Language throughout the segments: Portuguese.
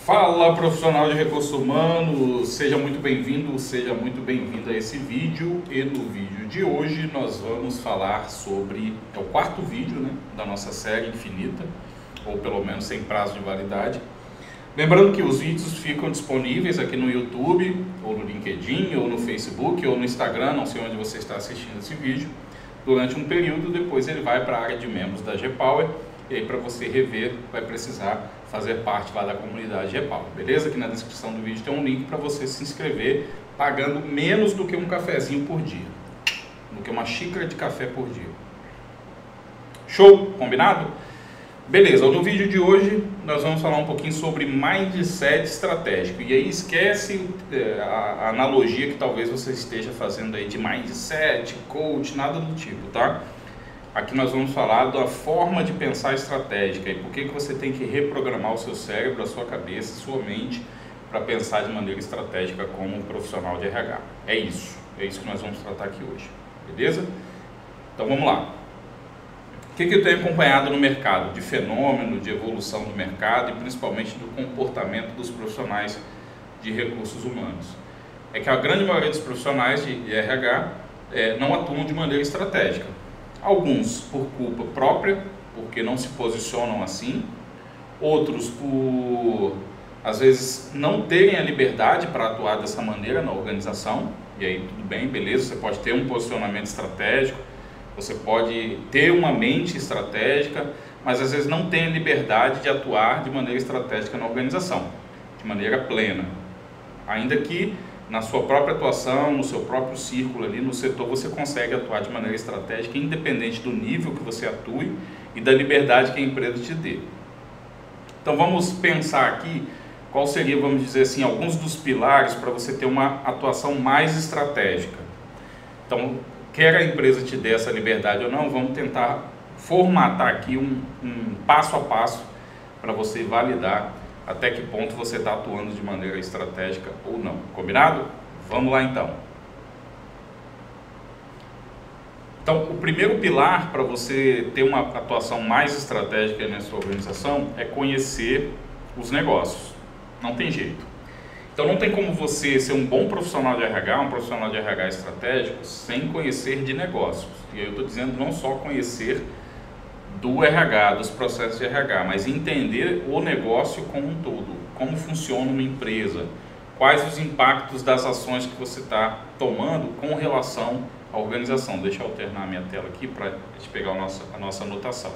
Fala, profissional de recursos humanos, seja muito bem-vindo, seja muito bem-vinda a esse vídeo. E no vídeo de hoje nós vamos falar sobre, é o quarto vídeo, né, da nossa série infinita, ou pelo menos sem prazo de validade. Lembrando que os vídeos ficam disponíveis aqui no YouTube, ou no LinkedIn, ou no Facebook, ou no Instagram, não sei onde você está assistindo esse vídeo, durante um período. Depois ele vai para a área de membros da G-Power, e aí para você rever vai precisar fazer parte lá da comunidade G-Power, beleza? Aqui na descrição do vídeo tem um link para você se inscrever pagando menos do que um cafezinho por dia, do que uma xícara de café por dia. Show? Combinado? Beleza, no vídeo de hoje nós vamos falar um pouquinho sobre mindset estratégico. E aí esquece a analogia que talvez você esteja fazendo aí de mindset, coach, nada do tipo, tá? Aqui nós vamos falar da forma de pensar estratégica e por que você tem que reprogramar o seu cérebro, a sua cabeça, a sua mente para pensar de maneira estratégica como um profissional de RH. É isso que nós vamos tratar aqui hoje, beleza? Então vamos lá. O que eu tenho acompanhado no mercado de fenômeno, de evolução do mercado e principalmente do comportamento dos profissionais de recursos humanos? É que a grande maioria dos profissionais de RH não atuam de maneira estratégica. Alguns por culpa própria, porque não se posicionam assim. Outros por, às vezes, não terem a liberdade para atuar dessa maneira na organização. E aí tudo bem, beleza, você pode ter um posicionamento estratégico, você pode ter uma mente estratégica, mas às vezes não tem a liberdade de atuar de maneira estratégica na organização, de maneira plena. Ainda que na sua própria atuação, no seu próprio círculo ali, no setor, você consegue atuar de maneira estratégica, independente do nível que você atue e da liberdade que a empresa te dê. Então vamos pensar aqui qual seria, vamos dizer assim, alguns dos pilares para você ter uma atuação mais estratégica. Então, quer a empresa te dê essa liberdade ou não, vamos tentar formatar aqui um passo a passo para você validar até que ponto você está atuando de maneira estratégica ou não. Combinado? Vamos lá então. Então, o primeiro pilar para você ter uma atuação mais estratégica na sua organização é conhecer os negócios. Não tem jeito. Então, não tem como você ser um bom profissional de RH, um profissional de RH estratégico, sem conhecer de negócios. E aí eu estou dizendo não só conhecer do RH, dos processos de RH, mas entender o negócio como um todo, como funciona uma empresa, quais os impactos das ações que você está tomando com relação à organização. Deixa eu alternar a minha tela aqui para a gente pegar a nossa anotação.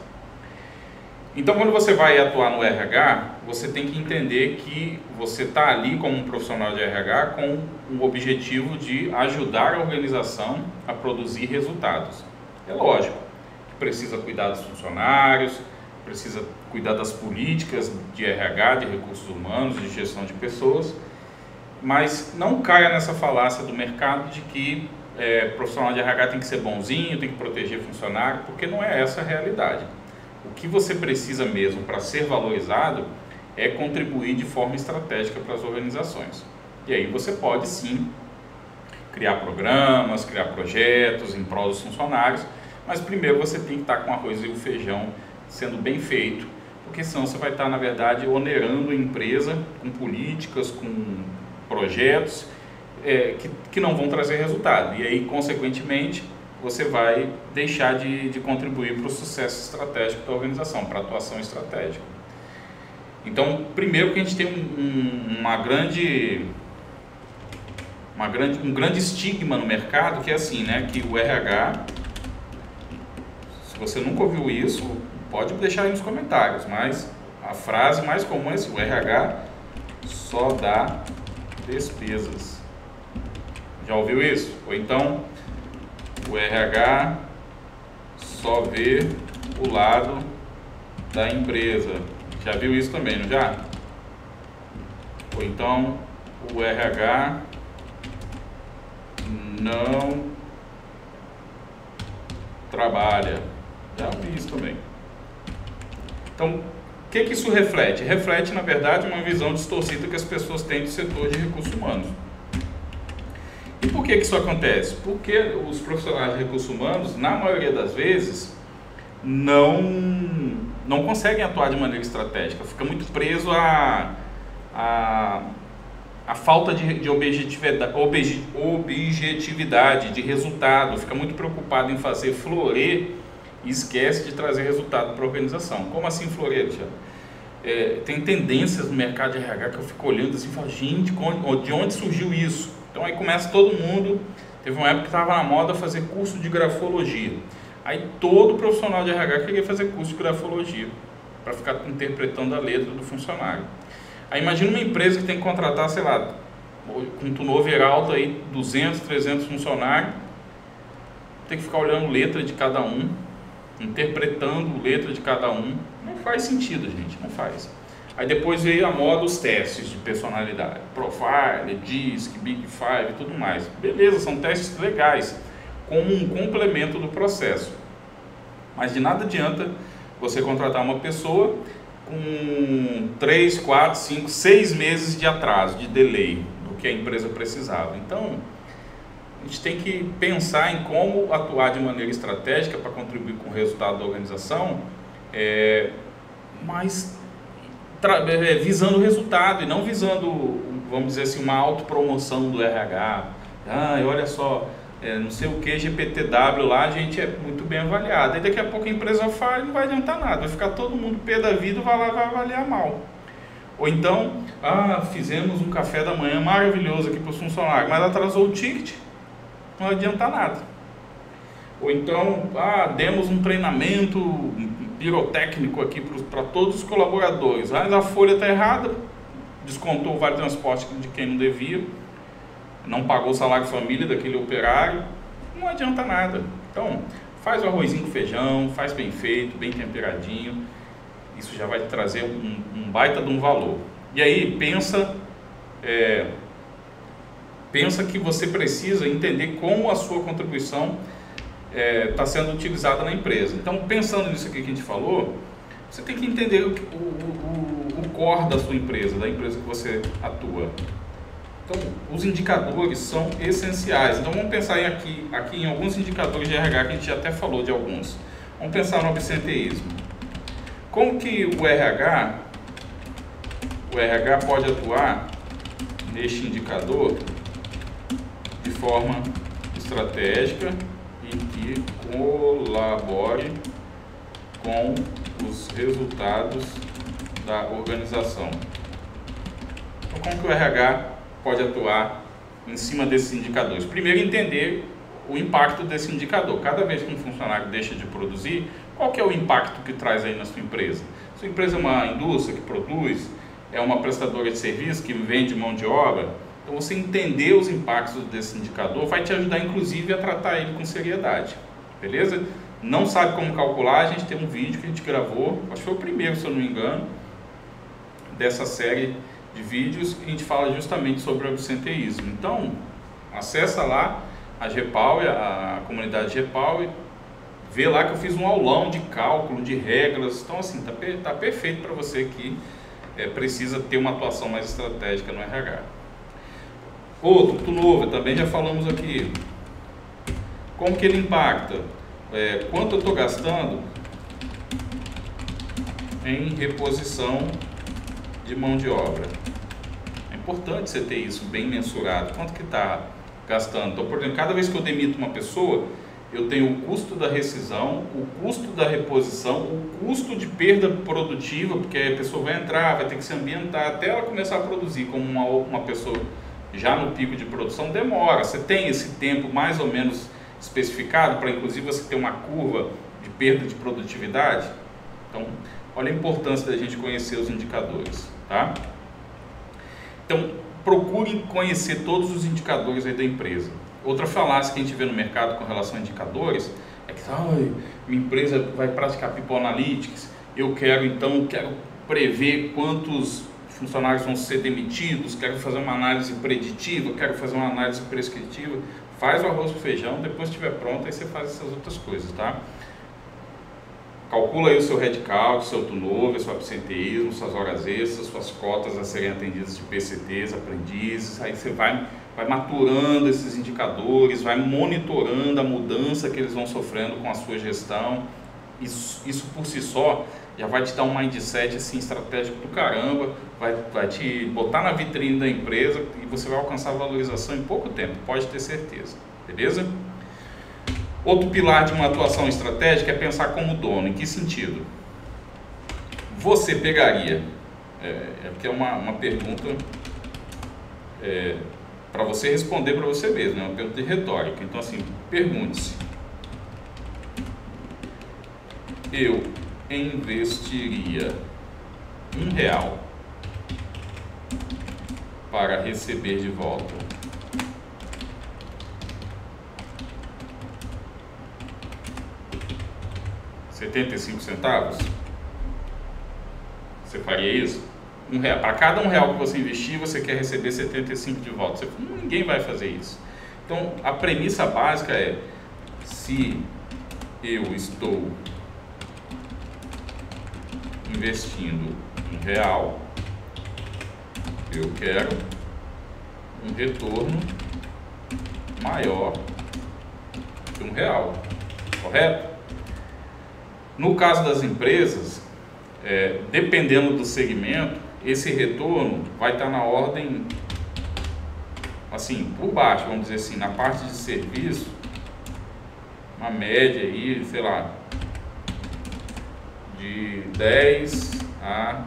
Então, quando você vai atuar no RH, você tem que entender que você está ali como um profissional de RH com o objetivo de ajudar a organização a produzir resultados. É lógico, precisa cuidar dos funcionários, precisa cuidar das políticas de RH, de recursos humanos, de gestão de pessoas, mas não caia nessa falácia do mercado de que profissional de RH tem que ser bonzinho, tem que proteger funcionário, porque não é essa a realidade. O que você precisa mesmo para ser valorizado é contribuir de forma estratégica para as organizações. E aí você pode sim criar programas, criar projetos em prol dos funcionários, mas primeiro você tem que estar com o arroz e o feijão sendo bem feito, porque senão você vai estar, na verdade, onerando a empresa com políticas, com projetos que não vão trazer resultado. E aí, consequentemente, você vai deixar de contribuir para o sucesso estratégico da organização, para a atuação estratégica. Então, primeiro que a gente tem um grande estigma no mercado, que é assim, né, que o RH... Se você nunca ouviu isso, pode deixar aí nos comentários, mas a frase mais comum é assim: o RH só dá despesas. Já ouviu isso? Ou então, o RH só vê o lado da empresa. Já viu isso também, não já? Ou então, o RH não trabalha. Já vi isso também. Então, o que isso reflete? Reflete, na verdade, uma visão distorcida que as pessoas têm do setor de recursos humanos. E por que isso acontece? Porque os profissionais de recursos humanos, na maioria das vezes, não conseguem atuar de maneira estratégica. Fica muito preso a a falta de objetividade, de resultado, fica muito preocupado em fazer florir e esquece de trazer resultado para a organização. Como assim florir, Alexandre? Tem tendências no mercado de RH que eu fico olhando assim e falo, gente, de onde surgiu isso? Então aí começa todo mundo, teve uma época que estava na moda fazer curso de grafologia. Aí todo profissional de RH queria fazer curso de grafologia, para ficar interpretando a letra do funcionário. Aí imagina uma empresa que tem que contratar, sei lá, com turnover alto aí, 200, 300 funcionários, tem que ficar olhando letra de cada um, interpretando letra de cada um. Não faz sentido, gente, não faz. Aí depois veio a moda os testes de personalidade, Profile, DISC, Big Five e tudo mais. Beleza, são testes legais, como um complemento do processo. Mas de nada adianta você contratar uma pessoa com 3, 4, 5, 6 meses de atraso, de delay do que a empresa precisava. Então, a gente tem que pensar em como atuar de maneira estratégica para contribuir com o resultado da organização, mas visando o resultado e não visando, vamos dizer assim, uma autopromoção do RH. Olha só, não sei o que, GPTW lá, a gente é muito bem avaliado. Aí daqui a pouco a empresa fala e não vai adiantar nada, vai ficar todo mundo pé da vida, vai lá e vai avaliar mal. Ou então, fizemos um café da manhã maravilhoso aqui para os funcionários, mas atrasou o ticket, não adianta nada. Ou então, demos um treinamento pirotécnico aqui para todos os colaboradores, mas a folha está errada, descontou o vale transporte de quem não devia, não pagou o salário família daquele operário, não adianta nada. Então, faz o arrozinho com feijão, faz bem feito, bem temperadinho, isso já vai te trazer um baita de um valor. E aí, pensa que você precisa entender como a sua contribuição está sendo utilizada na empresa. Então, pensando nisso aqui que a gente falou, você tem que entender o core da sua empresa, da empresa que você atua. Então, os indicadores são essenciais. Então, vamos pensar aqui em alguns indicadores de RH, que a gente já até falou de alguns. Vamos pensar no absenteísmo. Como que o RH pode atuar neste indicador de forma estratégica e que colabore com os resultados da organização? Então, como que o RH pode atuar em cima desses indicadores? Primeiro, entender o impacto desse indicador. Cada vez que um funcionário deixa de produzir, qual que é o impacto que traz aí na sua empresa? Sua empresa é uma indústria que produz, é uma prestadora de serviço que vende mão de obra. Então, você entender os impactos desse indicador vai te ajudar, inclusive, a tratar ele com seriedade. Beleza? Não sabe como calcular? A gente tem um vídeo que a gente gravou, acho que foi o primeiro, se eu não me engano, dessa série de vídeos, que a gente fala justamente sobre o absenteísmo. Então, acessa lá a G-Power, a comunidade G-Power, vê lá que eu fiz um aulão de cálculo, de regras. Então, assim, tá perfeito para você que precisa ter uma atuação mais estratégica no RH. Outro, turnover, também já falamos aqui. Como que ele impacta? Quanto eu estou gastando em reposição de mão de obra? É importante você ter isso bem mensurado. Quanto que está gastando? Então, por exemplo, cada vez que eu demito uma pessoa, eu tenho o custo da rescisão, o custo da reposição, o custo de perda produtiva, porque a pessoa vai entrar, vai ter que se ambientar até ela começar a produzir como uma pessoa já no pico de produção. Demora. Você tem esse tempo mais ou menos especificado para, inclusive, você ter uma curva de perda de produtividade? Então, olha a importância da gente conhecer os indicadores, tá? Então, procure conhecer todos os indicadores aí da empresa. Outra falácia que a gente vê no mercado com relação a indicadores é que minha empresa vai praticar People Analytics, eu quero prever quantos funcionários vão ser demitidos, quero fazer uma análise preditiva, quero fazer uma análise prescritiva. Faz o arroz com feijão, depois que estiver pronto, aí você faz essas outras coisas, tá? Calcula aí o seu headcount, o seu turnover, seu absenteísmo, suas horas extras, suas cotas a serem atendidas de PCTs, aprendizes. Aí você vai maturando esses indicadores, vai monitorando a mudança que eles vão sofrendo com a sua gestão. Isso por si só já vai te dar um mindset assim, estratégico do caramba, vai te botar na vitrine da empresa e você vai alcançar valorização em pouco tempo, pode ter certeza, beleza? Outro pilar de uma atuação estratégica é pensar como dono. Em que sentido? Você pegaria, porque é uma pergunta para você responder para você mesmo, é uma pergunta de retórica. Então assim, pergunte-se: eu investiria R$1 para receber de volta 75 centavos? Você faria isso? R$1. Para cada R$1 que você investir, você quer receber 75 de volta. Ninguém vai fazer isso. Então, a premissa básica é: se eu estou investindo R$1, eu quero um retorno maior que R$1, correto? No caso das empresas, dependendo do segmento, esse retorno vai estar na ordem, assim, por baixo, vamos dizer assim, na parte de serviço, uma média aí, sei lá, de 10 a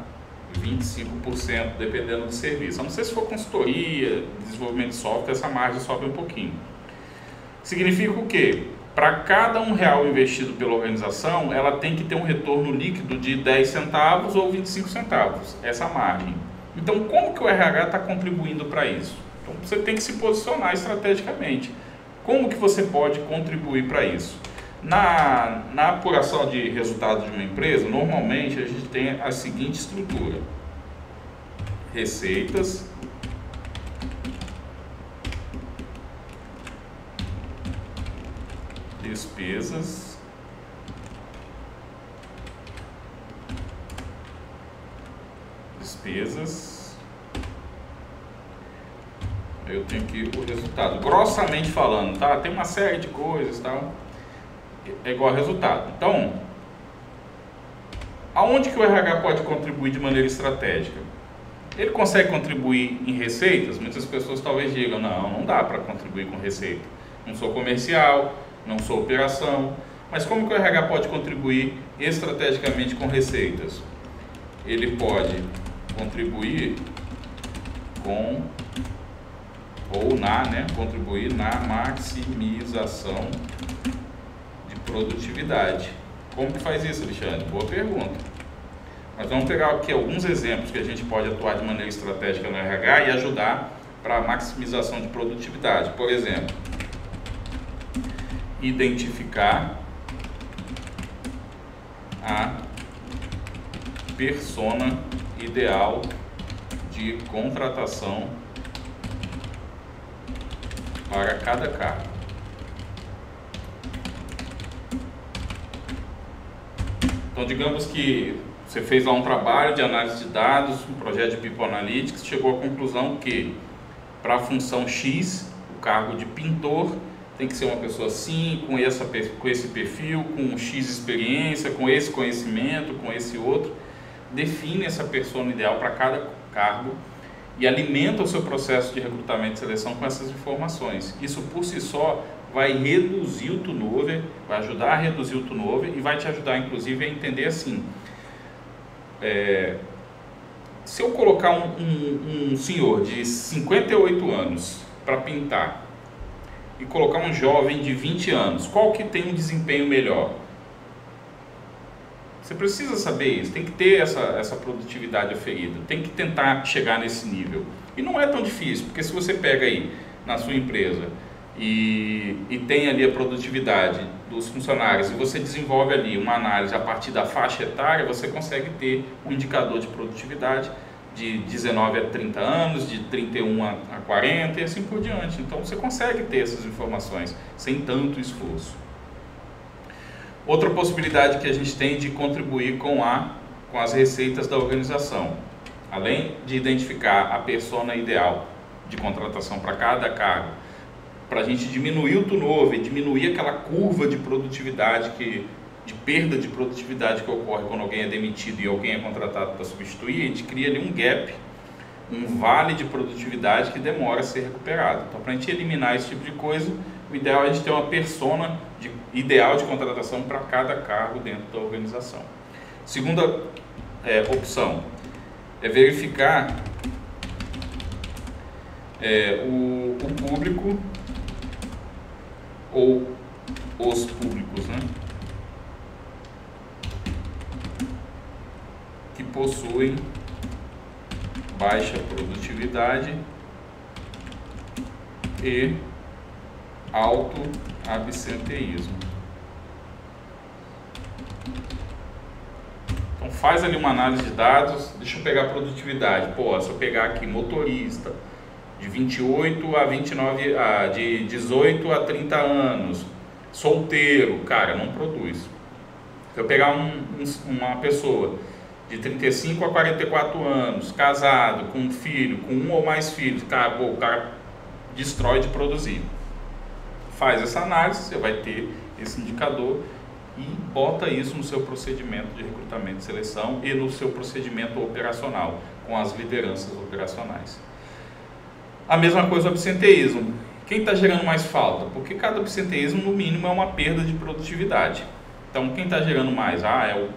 25%, dependendo do serviço. A não ser se for consultoria, desenvolvimento de software, essa margem sobe um pouquinho. Significa o quê? Para cada R$1 investido pela organização, ela tem que ter um retorno líquido de 10 centavos ou 25 centavos, essa margem. Então, como que o RH está contribuindo para isso? Então, você tem que se posicionar estrategicamente. Como que você pode contribuir para isso? Na apuração de resultados de uma empresa, normalmente a gente tem a seguinte estrutura: receitas, despesas, eu tenho que o resultado, grossamente falando, tá? Tem uma série de coisas, tal, é igual a resultado. Então, aonde que o RH pode contribuir de maneira estratégica? Ele consegue contribuir em receitas? Muitas pessoas talvez digam: não dá para contribuir com receita, não sou comercial, não sou operação. Mas como que o RH pode contribuir estrategicamente com receitas? Ele pode contribuir com, contribuir na maximização de produtividade. Como que faz isso, Alexandre? Boa pergunta. Nós vamos pegar aqui alguns exemplos que a gente pode atuar de maneira estratégica no RH e ajudar para a maximização de produtividade. Por exemplo, identificar a persona ideal de contratação para cada cargo. Então, digamos que você fez lá um trabalho de análise de dados, um projeto de People Analytics, chegou à conclusão que para a função X, o cargo de pintor tem que ser uma pessoa assim, com esse perfil, com X experiência, com esse conhecimento, com esse outro. Define essa persona ideal para cada cargo e alimenta o seu processo de recrutamento e seleção com essas informações. Isso por si só vai reduzir o turnover, vai ajudar a reduzir o turnover e vai te ajudar inclusive a entender assim: se eu colocar um senhor de 58 anos para pintar e colocar um jovem de 20 anos, qual que tem um desempenho melhor? Você precisa saber isso, tem que ter essa produtividade aferida, tem que tentar chegar nesse nível. E não é tão difícil, porque se você pega aí na sua empresa e tem ali a produtividade dos funcionários e você desenvolve ali uma análise a partir da faixa etária, você consegue ter um indicador de produtividade de 19 a 30 anos, de 31 a 40 e assim por diante. Então você consegue ter essas informações sem tanto esforço. Outra possibilidade que a gente tem de contribuir com as receitas da organização, além de identificar a persona ideal de contratação para cada cargo, para a gente diminuir o turnover, diminuir aquela curva de produtividade que de perda de produtividade que ocorre quando alguém é demitido e alguém é contratado para substituir, a gente cria ali um gap, um vale de produtividade que demora a ser recuperado. Então, para a gente eliminar esse tipo de coisa, o ideal é a gente ter uma persona ideal de contratação para cada cargo dentro da organização. Segunda opção é verificar o público ou os públicos, né, que possuem baixa produtividade e alto absenteísmo. Então faz ali uma análise de dados, deixa eu pegar a produtividade. Pô, se eu pegar aqui motorista de 28 a 29, de 18 a 30 anos, solteiro, cara, não produz. Se eu pegar uma pessoa de 35 a 44 anos, casado, com um filho, com um ou mais filhos, cara, o cara destrói de produzir. Faz essa análise, você vai ter esse indicador e bota isso no seu procedimento de recrutamento e seleção e no seu procedimento operacional, com as lideranças operacionais. A mesma coisa o absenteísmo. Quem está gerando mais falta? Porque cada absenteísmo, no mínimo, é uma perda de produtividade. Então, quem está gerando mais? É o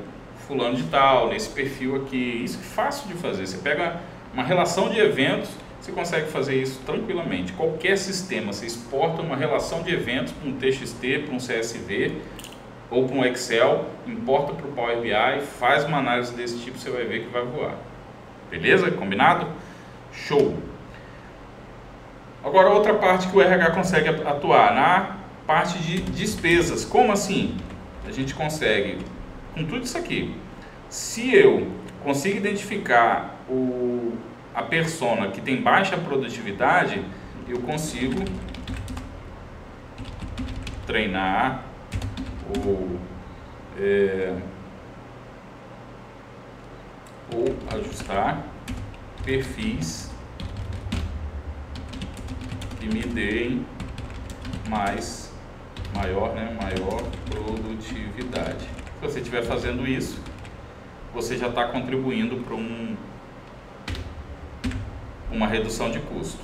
fulano de tal, nesse perfil aqui. Isso é fácil de fazer. Você pega uma relação de eventos, você consegue fazer isso tranquilamente. Qualquer sistema, você exporta uma relação de eventos para um TXT, para um CSV ou para um Excel, importa para o Power BI, faz uma análise desse tipo, você vai ver que vai voar. Beleza? Combinado? Show! Agora, outra parte que o RH consegue atuar, na parte de despesas. Como assim? A gente consegue, com tudo isso aqui, se eu consigo identificar a persona que tem baixa produtividade, eu consigo treinar ou ajustar perfis que me deem maior produtividade. Se você estiver fazendo isso, você já está contribuindo para uma redução de custo.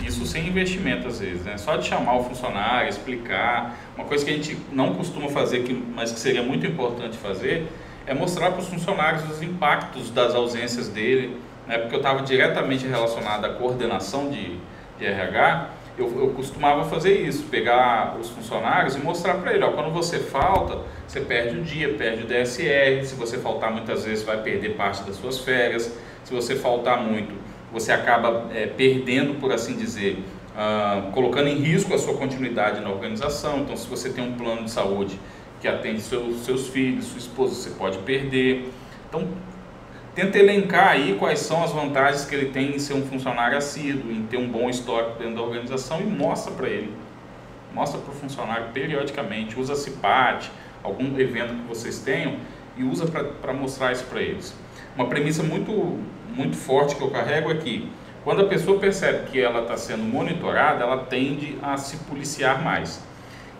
Isso sem investimento às vezes, né? Só de chamar o funcionário, explicar. Uma coisa que a gente não costuma fazer, mas que seria muito importante fazer, é mostrar para os funcionários os impactos das ausências dele, né? Porque eu estava diretamente relacionado à coordenação de RH, eu costumava fazer isso, pegar os funcionários e mostrar para ele, quando você falta, você perde o dia, perde o DSR, se você faltar muitas vezes vai perder parte das suas férias, se você faltar muito, você acaba perdendo, por assim dizer, colocando em risco a sua continuidade na organização. Então, se você tem um plano de saúde que atende seus filhos, sua esposa, você pode perder. Então, tenta elencar aí quais são as vantagens que ele tem em ser um funcionário assíduo, em ter um bom histórico dentro da organização e mostra para ele. Mostra para o funcionário periodicamente, usa CIPAT, algum evento que vocês tenham e usa para mostrar isso para eles. Uma premissa muito forte que eu carrego é que quando a pessoa percebe que ela está sendo monitorada, ela tende a se policiar mais.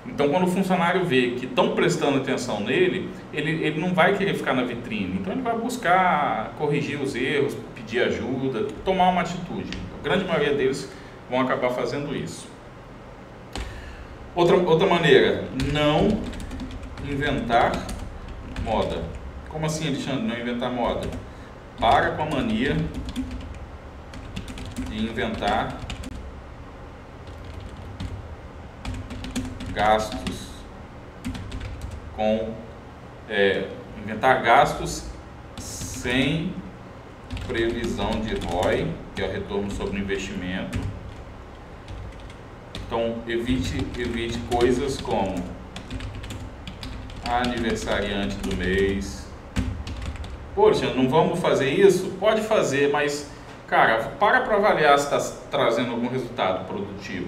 Então, quando o funcionário vê que estão prestando atenção nele, ele não vai querer ficar na vitrine. Então, ele vai buscar corrigir os erros, pedir ajuda, tomar uma atitude. A grande maioria deles vão acabar fazendo isso. Outra maneira, não inventar moda. Como assim, Alexandre, não inventar moda? Para com a mania de inventar gastos inventar gastos sem previsão de ROI, que é o retorno sobre o investimento. Então, evite coisas como aniversariante do mês. Poxa, não vamos fazer isso? Pode fazer, mas, cara, para avaliar se está trazendo algum resultado produtivo.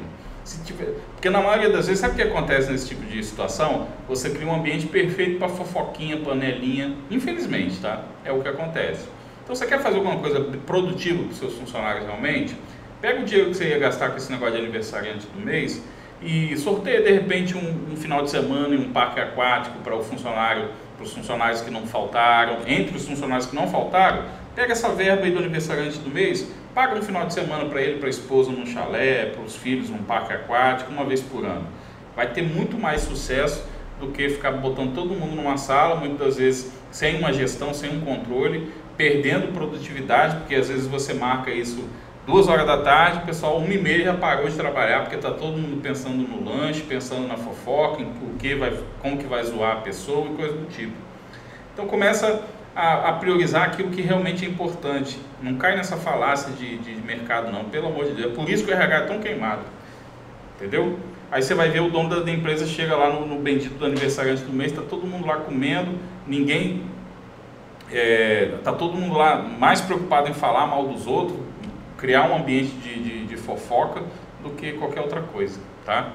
Porque na maioria das vezes, sabe o que acontece nesse tipo de situação? Você cria um ambiente perfeito para fofoquinha, panelinha, infelizmente, tá? É o que acontece. Então, você quer fazer alguma coisa produtiva para os seus funcionários realmente? Pega o dinheiro que você ia gastar com esse negócio de aniversariante do mês e sorteia de repente um final de semana em um parque aquático para os funcionários que não faltaram. Entre os funcionários que não faltaram, pega essa verba aí do aniversariante do mês, paga um final de semana para ele, para a esposa num chalé, para os filhos num parque aquático, uma vez por ano. Vai ter muito mais sucesso do que ficar botando todo mundo numa sala, muitas vezes sem uma gestão, sem um controle, perdendo produtividade, porque às vezes você marca isso 2 horas da tarde, o pessoal 1h30 já parou de trabalhar, porque está todo mundo pensando no lanche, pensando na fofoca, em como que vai zoar a pessoa e coisa do tipo. Então começa a priorizar aquilo que realmente é importante. Não cai nessa falácia de mercado não, pelo amor de Deus. É por isso que o RH é tão queimado, entendeu? Aí você vai ver o dono da empresa chega lá no bendito do aniversariante do mês, está todo mundo lá comendo, está todo mundo lá mais preocupado em falar mal dos outros, criar um ambiente de fofoca do que qualquer outra coisa, tá?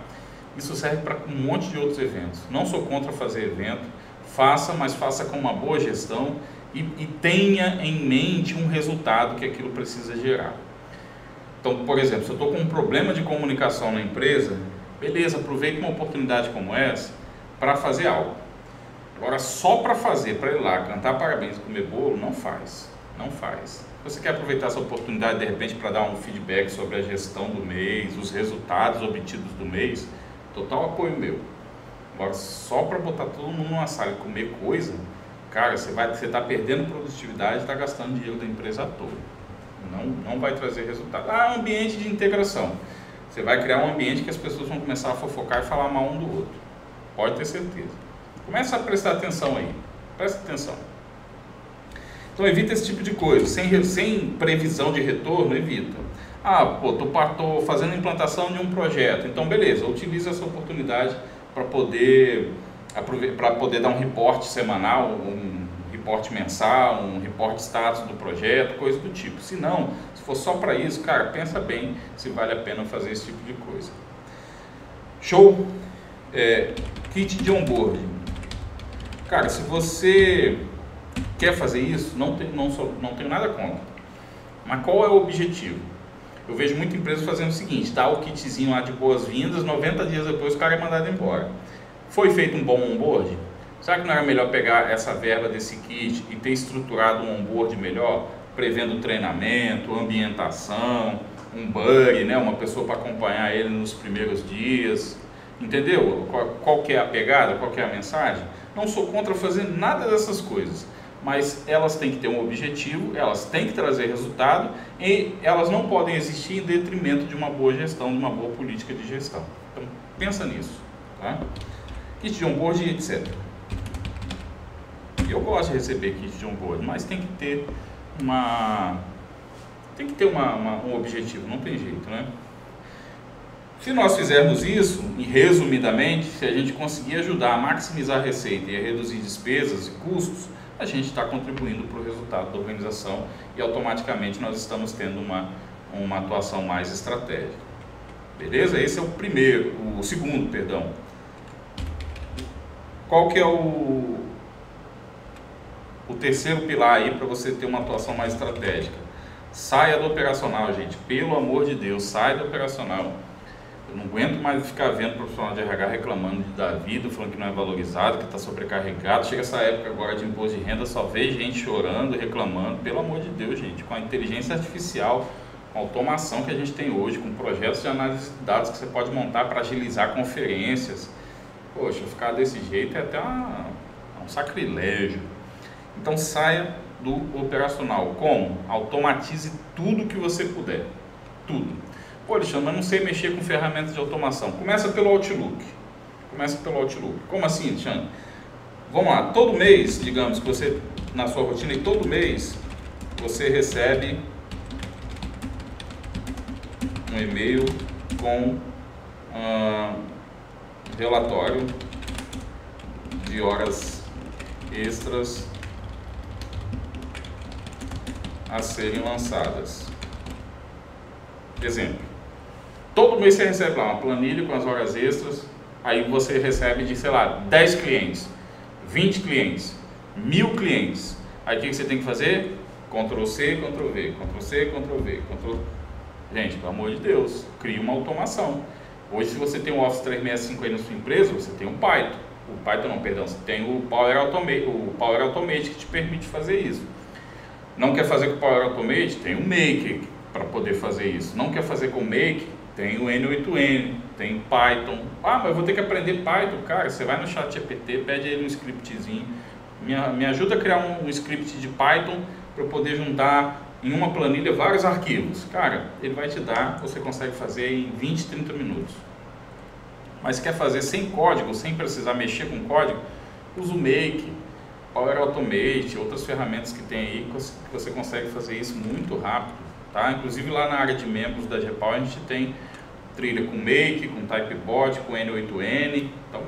Isso serve para um monte de outros eventos. Não sou contra fazer evento, faça, mas faça com uma boa gestão e tenha em mente um resultado que aquilo precisa gerar. Então, por exemplo, se eu estou com um problema de comunicação na empresa, beleza, aproveite uma oportunidade como essa para fazer algo. Agora, só para fazer, para ir lá, cantar parabéns e comer bolo, não faz. Não faz. Se você quer aproveitar essa oportunidade, de repente, para dar um feedback sobre a gestão do mês, os resultados obtidos do mês, total apoio meu. Agora, só para botar todo mundo numa sala e comer coisa, cara, você está perdendo produtividade e está gastando dinheiro da empresa à toa. Não vai trazer resultado. Ambiente de integração. Você vai criar um ambiente que as pessoas vão começar a fofocar e falar mal um do outro. Pode ter certeza. Começa a prestar atenção aí. Presta atenção. Então evita esse tipo de coisa. Sem previsão de retorno, evita. Estou fazendo a implantação de um projeto. Então beleza, utiliza essa oportunidade para poder dar um reporte semanal, um reporte mensal, um reporte status do projeto, coisa do tipo. Se não, se for só para isso, cara, pensa bem se vale a pena fazer esse tipo de coisa. Show? Kit de onboarding. Cara, se você quer fazer isso, não tenho nada contra. Mas qual é o objetivo? Eu vejo muita empresa fazendo o seguinte, dá o kitzinho lá de boas-vindas, 90 dias depois o cara é mandado embora. Foi feito um bom onboard? Será que não era melhor pegar essa verba desse kit e ter estruturado um onboard melhor, prevendo treinamento, ambientação, um buddy, né, uma pessoa para acompanhar ele nos primeiros dias? Entendeu? Qual que é a pegada, qual que é a mensagem? Não sou contra fazer nada dessas coisas, mas elas têm que ter um objetivo, elas têm que trazer resultado e elas não podem existir em detrimento de uma boa gestão, de uma boa política de gestão. Então, pensa nisso, tá? Kit de onboard e etc. Eu gosto de receber kit de onboard, mas tem que ter um objetivo, não tem jeito, né? Se nós fizermos isso, e resumidamente, se a gente conseguir ajudar a maximizar a receita e a reduzir despesas e custos, a gente está contribuindo para o resultado da organização e automaticamente nós estamos tendo uma atuação mais estratégica. Beleza? Esse é o segundo, perdão. Qual que é o terceiro pilar aí para você ter uma atuação mais estratégica? Saia do operacional, gente. Pelo amor de Deus, saia do operacional. Eu não aguento mais ficar vendo o profissional de RH reclamando da vida, falando que não é valorizado, que está sobrecarregado. Chega essa época agora de imposto de renda, só vê gente chorando, reclamando. Pelo amor de Deus, gente, com a inteligência artificial, com a automação que a gente tem hoje, com projetos de análise de dados que você pode montar para agilizar conferências. Poxa, ficar desse jeito é até um sacrilégio. Então saia do operacional. Como? Automatize tudo que você puder. Tudo. Pô, Alexandre, mas não sei mexer com ferramentas de automação. Começa pelo Outlook. Como assim, Alexandre? Vamos lá, todo mês, digamos que você, na sua rotina, e todo mês, você recebe um e-mail com relatório de horas extras a serem lançadas. Exemplo. Todo mês você recebe lá uma planilha com as horas extras, aí você recebe de, sei lá, 10 clientes, 20 clientes, 1000 clientes. Aí o que você tem que fazer? Ctrl+C, Ctrl+V, Ctrl+C, Ctrl+V, Gente, pelo amor de Deus, crie uma automação. Hoje, se você tem o Office 365 aí na sua empresa, você tem o Python. O Python não, perdão, você tem o Power Automate que te permite fazer isso. Não quer fazer com o Power Automate? Tem o Maker para poder fazer isso. Não quer fazer com o Maker? Tem o N8N, tem Python. Ah, mas eu vou ter que aprender Python. Cara, você vai no ChatGPT, pede ele um scriptzinho. Me ajuda a criar um script de Python para eu poder juntar em uma planilha vários arquivos. Cara, ele vai te dar, você consegue fazer em 20, 30 minutos. Mas quer fazer sem código, sem precisar mexer com código, usa o Make, Power Automate, outras ferramentas que tem aí, que você consegue fazer isso muito rápido, tá? Inclusive lá na área de membros da GPAL a gente tem trilha com Make, com Typebot, com N8N, então...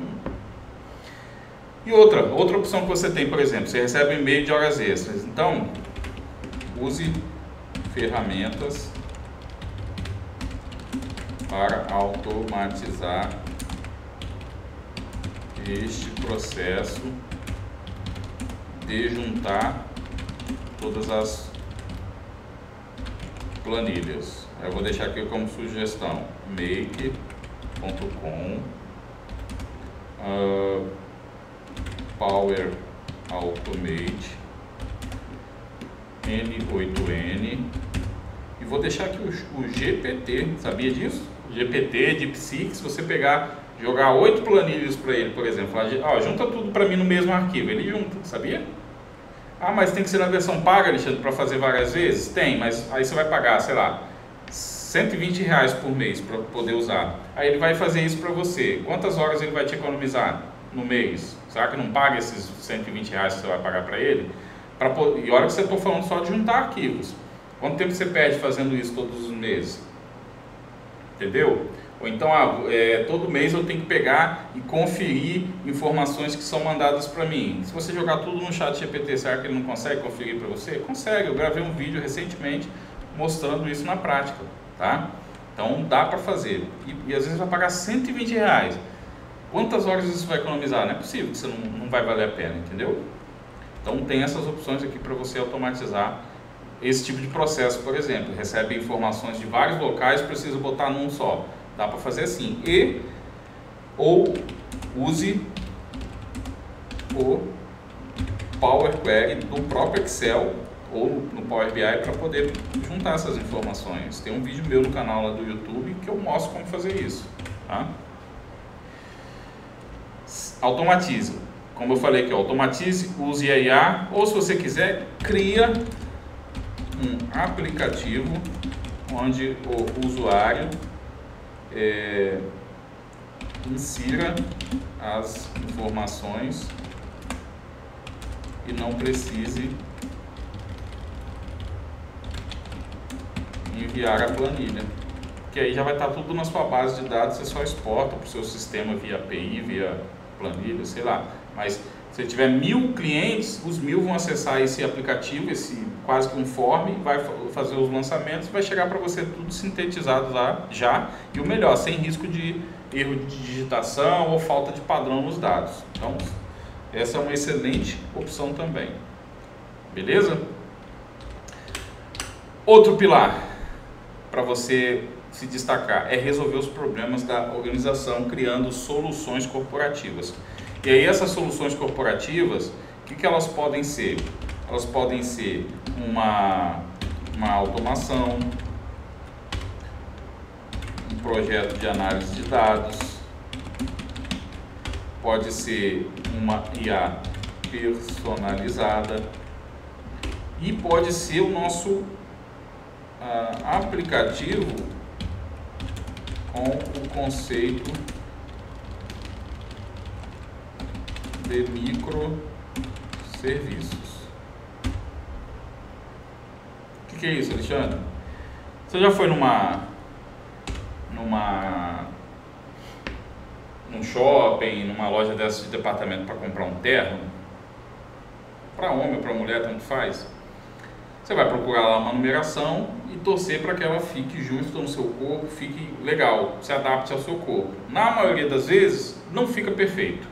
E outra opção que você tem, por exemplo, você recebe um e-mail de horas extras, então use ferramentas para automatizar este processo de juntar todas as planilhas. Eu vou deixar aqui como sugestão make.com, Power Automate, N8N, e vou deixar aqui o GPT, sabia disso? GPT, DeepSeek, se você jogar 8 planilhas para ele, por exemplo, junta tudo para mim no mesmo arquivo, ele junta, sabia? Ah, mas tem que ser na versão paga, Alexandre, para fazer várias vezes? Tem, mas aí você vai pagar, sei lá, R$120 por mês para poder usar. Aí ele vai fazer isso para você. Quantas horas ele vai te economizar no mês? Será que não paga esses R$120 que você vai pagar para ele? E olha que você está falando só de juntar arquivos. Quanto tempo você perde fazendo isso todos os meses? Entendeu? Ou então, todo mês eu tenho que pegar e conferir informações que são mandadas para mim. Se você jogar tudo no ChatGPT, será que ele não consegue conferir para você? Consegue. Eu gravei um vídeo recentemente mostrando isso na prática, tá? Então dá para fazer. E às vezes vai pagar R$120. Quantas horas isso vai economizar? Não é possível que você não vai valer a pena, entendeu? Então tem essas opções aqui para você automatizar esse tipo de processo, por exemplo. Recebe informações de vários locais, precisa botar num só. Dá para fazer assim. Ou use o Power Query do próprio Excel ou no Power BI para poder juntar essas informações. Tem um vídeo meu no canal lá do YouTube que eu mostro como fazer isso, tá? Automatize. Como eu falei aqui, automatize, use a IA, ou se você quiser, cria um aplicativo onde o usuário insira as informações e não precise enviar a planilha, que aí já vai estar tudo na sua base de dados, você só exporta para o seu sistema via API, via planilha, sei lá. Mas se tiver 1000 clientes, os 1000 vão acessar esse aplicativo, esse quase que um form, vai fazer os lançamentos, vai chegar para você tudo sintetizado lá já, e o melhor, sem risco de erro de digitação ou falta de padrão nos dados. Então, essa é uma excelente opção também. Beleza? Outro pilar para você se destacar é resolver os problemas da organização criando soluções corporativas. E aí essas soluções corporativas, o que elas podem ser? Elas podem ser uma automação, um projeto de análise de dados, pode ser uma IA personalizada e pode ser o nosso aplicativo com o conceito de microserviços. O que é isso, Alexandre? Você já foi num shopping, numa loja dessas de departamento para comprar um terno? Para homem ou para mulher, tanto faz. Você vai procurar lá uma numeração e torcer para que ela fique justa no seu corpo, fique legal, se adapte ao seu corpo. Na maioria das vezes, não fica perfeito.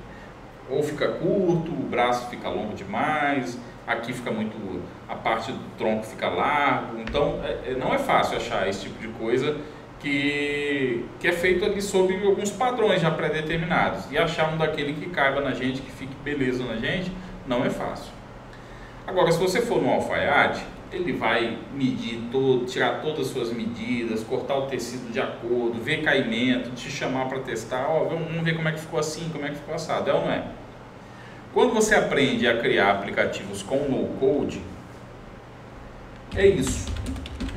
Ou fica curto, o braço fica longo demais, aqui fica a parte do tronco fica largo. Então, não é fácil achar esse tipo de coisa que é feito ali sob alguns padrões já pré-determinados. E achar um daquele que caiba na gente, que fique beleza na gente, não é fácil. Agora, se você for no alfaiate, ele vai medir todo, tirar todas as suas medidas, cortar o tecido de acordo, ver caimento, te chamar para testar, ó, vamos ver como é que ficou assim, como é que ficou assado, é ou não é? Quando você aprende a criar aplicativos com no-code, é isso.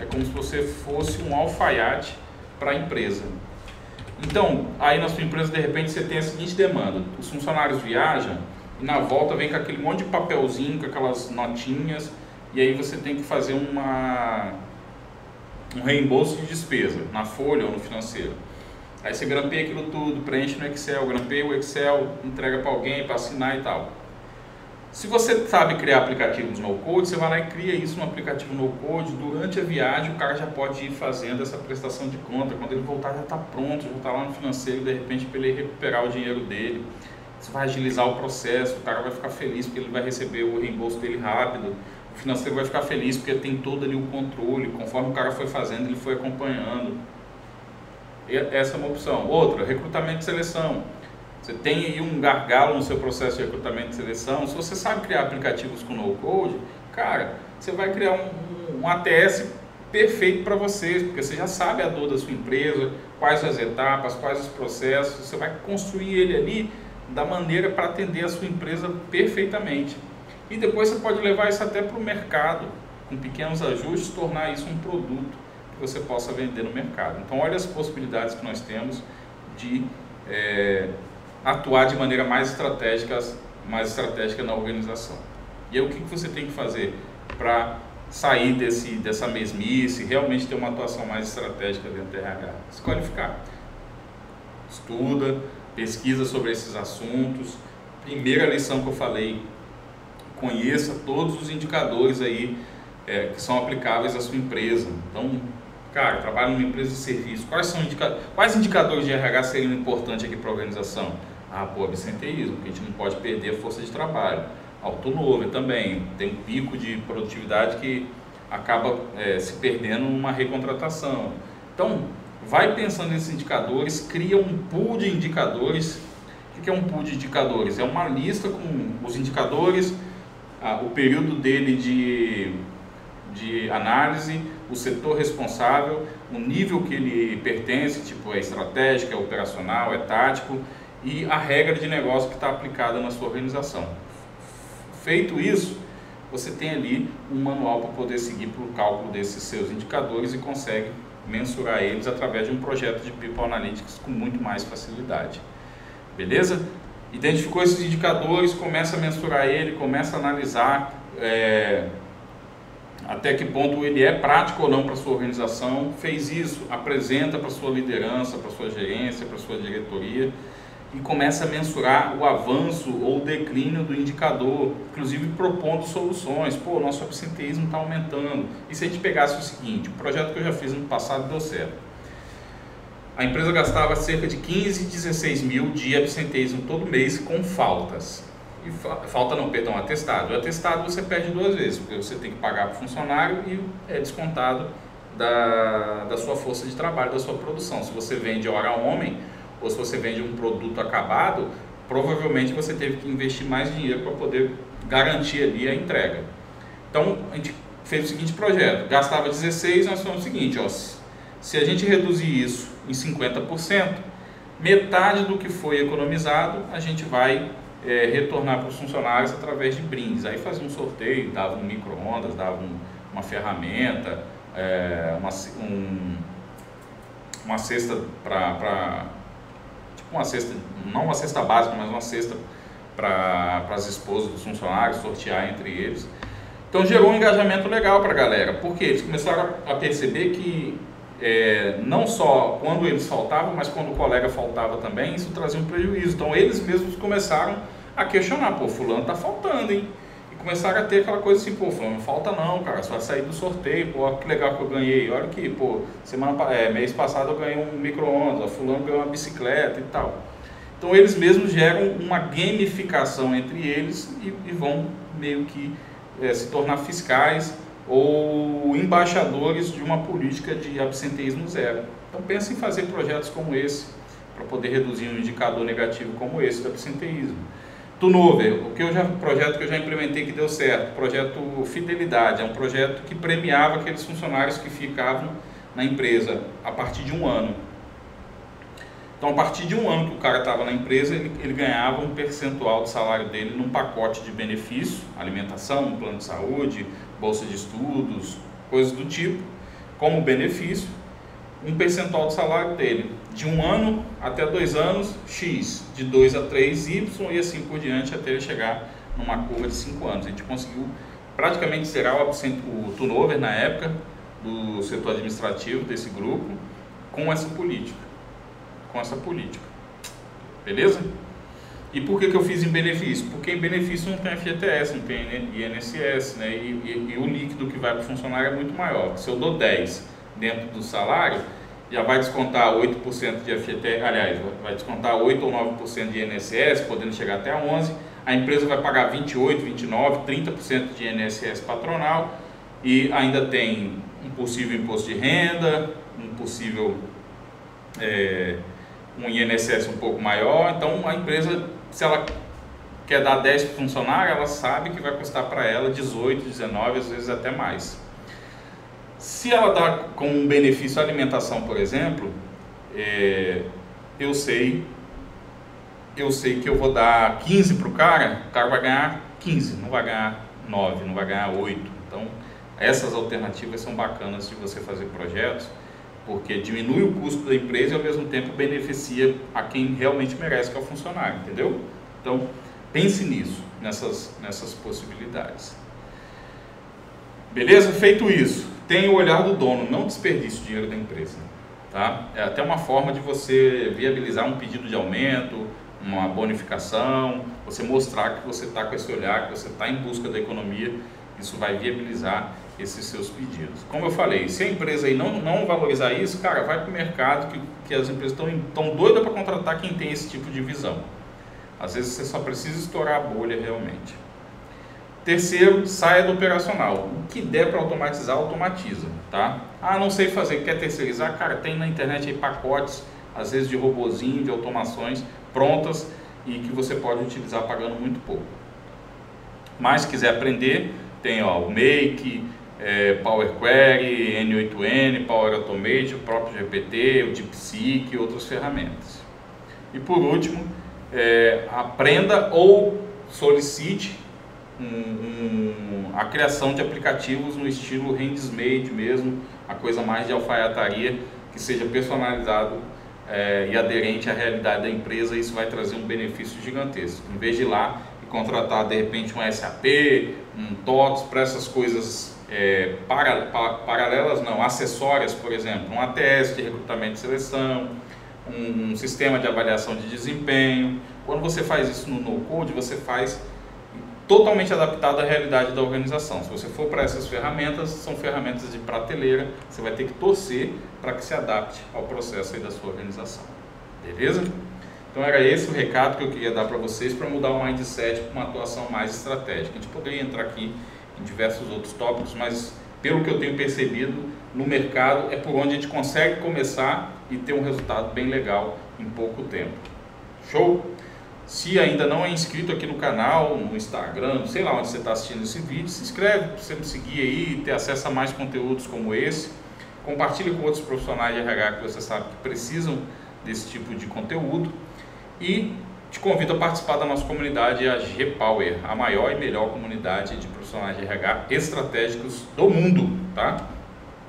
É como se você fosse um alfaiate para a empresa. Então, aí na sua empresa, de repente, você tem a seguinte demanda: os funcionários viajam e na volta vem com aquele monte de papelzinho, com aquelas notinhas, e aí você tem que fazer um reembolso de despesa na folha ou no financeiro. Aí você grampeia aquilo tudo, preenche no Excel, grampeia o Excel, entrega para alguém para assinar e tal. Se você sabe criar aplicativos no-code, você vai lá e cria isso no aplicativo no-code. Durante a viagem, o cara já pode ir fazendo essa prestação de conta. Quando ele voltar, já está pronto, já está lá no financeiro, de repente, para ele recuperar o dinheiro dele. Você vai agilizar o processo, o cara vai ficar feliz porque ele vai receber o reembolso dele rápido. O financeiro vai ficar feliz porque tem todo ali o controle. Conforme o cara foi fazendo, ele foi acompanhando. E essa é uma opção. Outra, recrutamento e seleção. Você tem aí um gargalo no seu processo de recrutamento e seleção. Se você sabe criar aplicativos com no-code, cara, você vai criar um ATS perfeito para vocês, porque você já sabe a dor da sua empresa, quais as etapas, quais os processos. Você vai construir ele ali da maneira para atender a sua empresa perfeitamente. E depois você pode levar isso até para o mercado, com pequenos ajustes, tornar isso um produto que você possa vender no mercado. Então, olha as possibilidades que nós temos de atuar de maneira mais estratégica na organização. E aí, o que você tem que fazer para sair dessa mesmice, realmente ter uma atuação mais estratégica dentro do RH? Se qualificar. Estuda, pesquisa sobre esses assuntos. Primeira lição que eu falei: conheça todos os indicadores aí que são aplicáveis à sua empresa. Então, cara, trabalha numa empresa de serviço. Quais indicadores de RH seriam importantes aqui para a organização? Absenteísmo, porque a gente não pode perder a força de trabalho. Turnover também, tem um pico de produtividade que acaba se perdendo numa recontratação. Então, vai pensando nesses indicadores, cria um pool de indicadores. O que é um pool de indicadores? É uma lista com os indicadores, o período dele de análise, o setor responsável, o nível que ele pertence, tipo é estratégico, é operacional, é tático, e a regra de negócio que está aplicada na sua organização. Feito isso, você tem ali um manual para poder seguir para o cálculo desses seus indicadores e consegue mensurar eles através de um projeto de People Analytics com muito mais facilidade. Beleza? Identificou esses indicadores, começa a mensurar ele, começa a analisar até que ponto ele é prático ou não para a sua organização. Fez isso, apresenta para a sua liderança, para a sua gerência, para a sua diretoria e começa a mensurar o avanço ou o declínio do indicador, inclusive propondo soluções. Pô, nosso absenteísmo está aumentando. E se a gente pegasse o seguinte: o projeto que eu já fiz no passado deu certo. A empresa gastava cerca de 15, 16 mil de absenteísmo todo mês com faltas. Atestado. O atestado você perde 2 vezes, porque você tem que pagar para o funcionário e é descontado da sua força de trabalho, da sua produção. Se você vende hora homem, ou se você vende um produto acabado, provavelmente você teve que investir mais dinheiro para poder garantir ali a entrega. Então, a gente fez o seguinte projeto: gastava 16, nós fizemos o seguinte, se a gente reduzir isso em 50%, metade do que foi economizado a gente vai retornar para os funcionários através de brindes. Aí fazia um sorteio, dava um micro-ondas, dava uma ferramenta, uma cesta uma cesta, não uma cesta básica, mas uma cesta para as esposas dos funcionários, sortear entre eles. Então gerou um engajamento legal para a galera, porque eles começaram a perceber que não só quando eles faltavam, mas quando o colega faltava também, isso trazia um prejuízo. Então eles mesmos começaram a questionar: pô, fulano tá faltando, hein? E começaram a ter aquela coisa assim: pô, fulano não falta não, cara, só sair do sorteio, pô, que legal que eu ganhei, olha aqui, pô, mês passado eu ganhei um micro-ondas, fulano ganhou uma bicicleta e tal. Então eles mesmos geram uma gamificação entre eles e vão meio que se tornar fiscais ou embaixadores de uma política de absenteísmo zero. Então pense em fazer projetos como esse, para poder reduzir um indicador negativo como esse do absenteísmo. Turnover, projeto que eu já implementei que deu certo, projeto Fidelidade, é um projeto que premiava aqueles funcionários que ficavam na empresa a partir de um ano. Então, a partir de um ano que o cara estava na empresa, ele ganhava um percentual do salário dele num pacote de benefício, alimentação, plano de saúde, bolsa de estudos, coisas do tipo, como benefício, um percentual do salário dele. De 1 ano até 2 anos, X, de 2 a 3, Y e assim por diante até ele chegar numa curva de 5 anos. A gente conseguiu praticamente zerar o turnover na época do setor administrativo desse grupo com essa política. Beleza? E por que eu fiz em benefício? Porque em benefício não tem FGTS, não tem INSS, né? E o líquido que vai para o funcionário é muito maior. Se eu dou 10 dentro do salário, já vai descontar 8% de FGTS, aliás, vai descontar 8 ou 9% de INSS, podendo chegar até a 11%. A empresa vai pagar 28%, 29%, 30% de INSS patronal e ainda tem um possível imposto de renda, um possível um INSS um pouco maior. Então a empresa, se ela quer dar 10 para o funcionário, ela sabe que vai custar para ela 18, 19, às vezes até mais. Se ela dá como um benefício a alimentação, por exemplo, eu sei que eu vou dar 15 para o cara vai ganhar 15, não vai ganhar 9, não vai ganhar 8. Então essas alternativas são bacanas de você fazer projetos, porque diminui o custo da empresa e ao mesmo tempo beneficia a quem realmente merece, que é o funcionário, entendeu? Então pense nisso, nessas possibilidades. Beleza? Feito isso, tenha o olhar do dono, não desperdice o dinheiro da empresa, tá? É até uma forma de você viabilizar um pedido de aumento, uma bonificação, você mostrar que você está com esse olhar, que você está em busca da economia. Isso vai viabilizar esses seus pedidos. Como eu falei, se a empresa aí não valorizar isso, cara, vai para o mercado, que as empresas estão doidas para contratar quem tem esse tipo de visão. Às vezes você só precisa estourar a bolha realmente. Terceiro, saia do operacional. O que der para automatizar, automatiza, tá? Ah, não sei fazer, quer terceirizar? Cara, tem na internet aí pacotes, às vezes de robozinho, de automações prontas e que você pode utilizar pagando muito pouco. Mas se quiser aprender, tem o Make, Power Query, N8N, Power Automate, o próprio GPT, o DeepSeek e outras ferramentas. E por último, aprenda ou solicite a criação de aplicativos no estilo handmade mesmo, a coisa mais de alfaiataria, que seja personalizado e aderente à realidade da empresa. Isso vai trazer um benefício gigantesco. Em vez de ir lá e contratar de repente um SAP, um TOTS para essas coisas paralelas, não, acessórias, por exemplo, um ATS de recrutamento e seleção, um sistema de avaliação de desempenho. Quando você faz isso no no-code, você faz totalmente adaptado à realidade da organização. Se você for para essas ferramentas, são ferramentas de prateleira, você vai ter que torcer para que se adapte ao processo aí da sua organização. Beleza? Então era esse o recado que eu queria dar para vocês, para mudar o mindset para uma atuação mais estratégica. A gente poderia entrar aqui em diversos outros tópicos, mas pelo que eu tenho percebido no mercado, é por onde a gente consegue começar e ter um resultado bem legal em pouco tempo. Show? Se ainda não é inscrito aqui no canal, no Instagram, sei lá onde você está assistindo esse vídeo, se inscreve para você me seguir aí e ter acesso a mais conteúdos como esse. Compartilhe com outros profissionais de RH que você sabe que precisam desse tipo de conteúdo. E te convido a participar da nossa comunidade, a G-Power, a maior e melhor comunidade de profissionais de RH estratégicos do mundo, tá?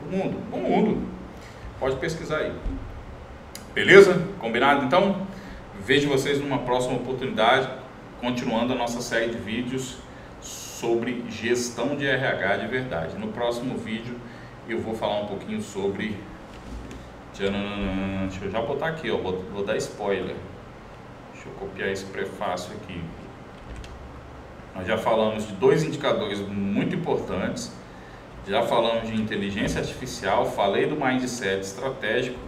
Do mundo. Pode pesquisar aí. Beleza? Combinado então? Vejo vocês numa próxima oportunidade, continuando a nossa série de vídeos sobre gestão de RH de verdade. No próximo vídeo eu vou falar um pouquinho sobre... Deixa eu já botar aqui, ó, vou dar spoiler. Deixa eu copiar esse prefácio aqui. Nós já falamos de 2 indicadores muito importantes, já falamos de inteligência artificial, falei do mindset estratégico.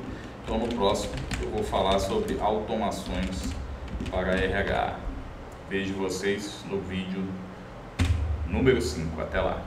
Então no próximo eu vou falar sobre automações para RH. Vejo vocês no vídeo número 5. Até lá!